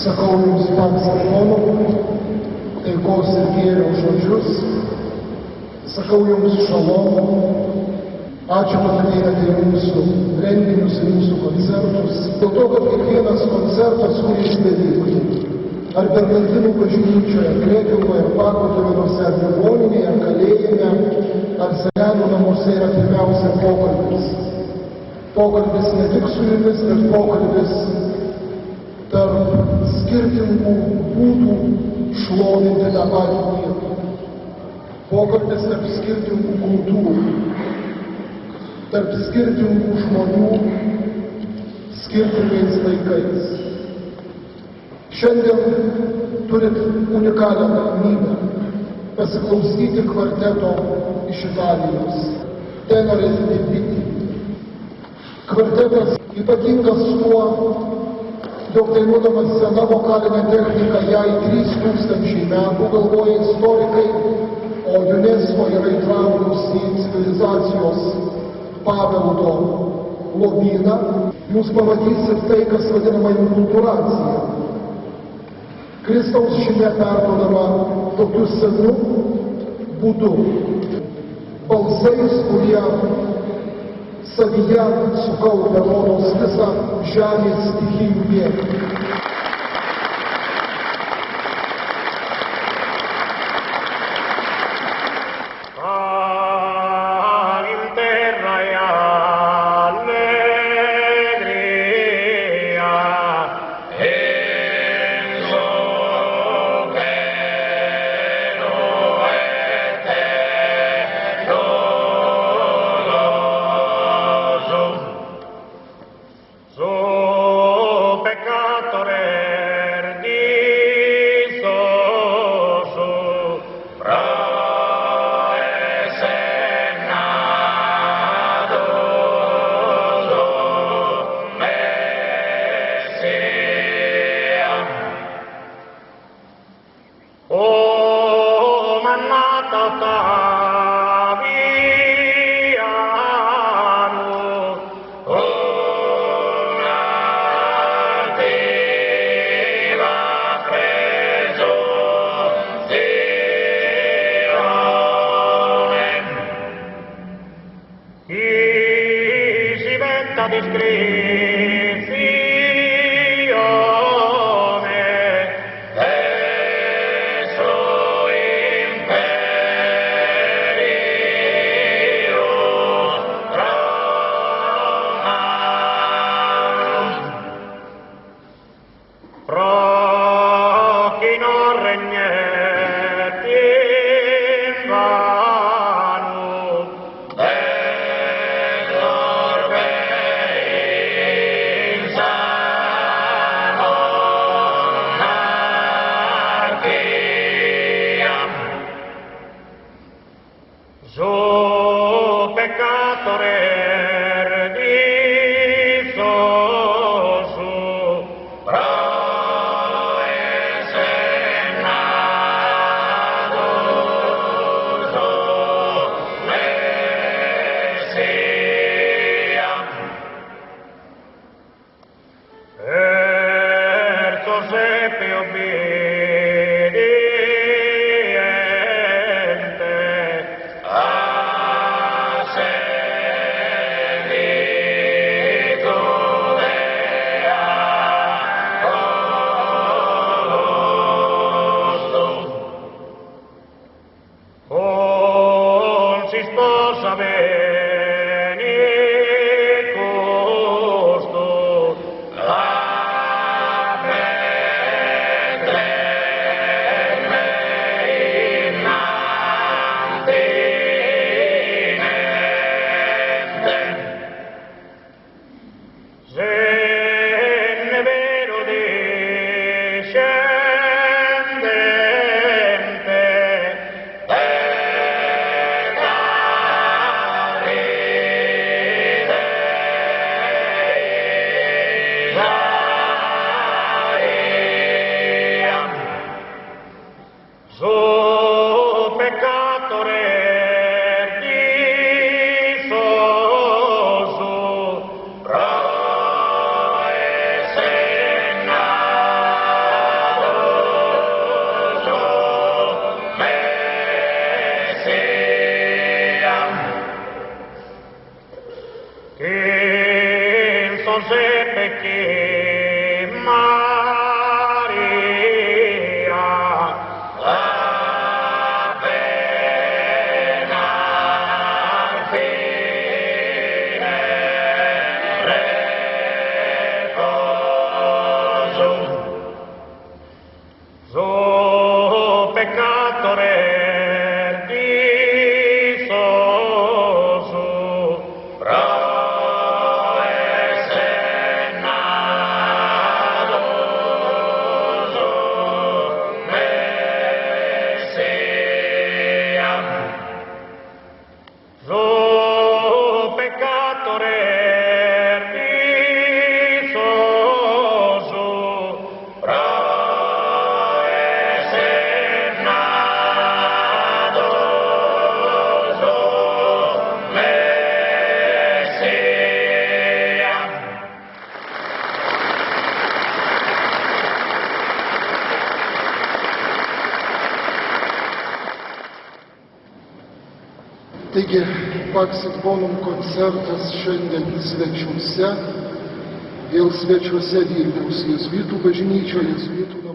Sakau jums pats taikos ir gėrio žodžius. Sakau jums šalom. Ačiū, kad ateinate į mūsų renginius, į mūsų koncertus. Dėl to, kad kiekvienas koncertas, kuris bevyko, ar Bernardinų bažnyčioje, Kretingoje, Pakotuvinuose, ar ligoninėje, ar kalėjime, ar senelių namuose yra pirmiausia pokalbis. Pokalbis ne tik su jumis, bet pokalbis tarp skirtingų būdų šlovinti tą patį Dievą. Pokalbis tarp skirtingų kultūrų, tarp skirtingų žmonių, skirtingais laikais. Šiandien turit unikalią galimybę pasiklausyti kvarteto iš Italijos, Tenores di Viti. Kvartetas ypatingas tuo, jog dainuodamas sena vokalinė technika jai 3000 metų, galvoja istorikai, o UNESCO yra įtraukus į civilizacijos paveldo lobyną. Jūs pamatysit tai, kas vadinama inkultūracija. Kristaus žinia perduodama tokiu senu būdu, balsais, kurie savyje sukaupia rodos visą žemės stichijų jėgą. Taigi, Pax Bonum koncertas šiandien svečiuose, vėl svečiuose Vilniaus jėzuitų bažnyčioje, jėzuitų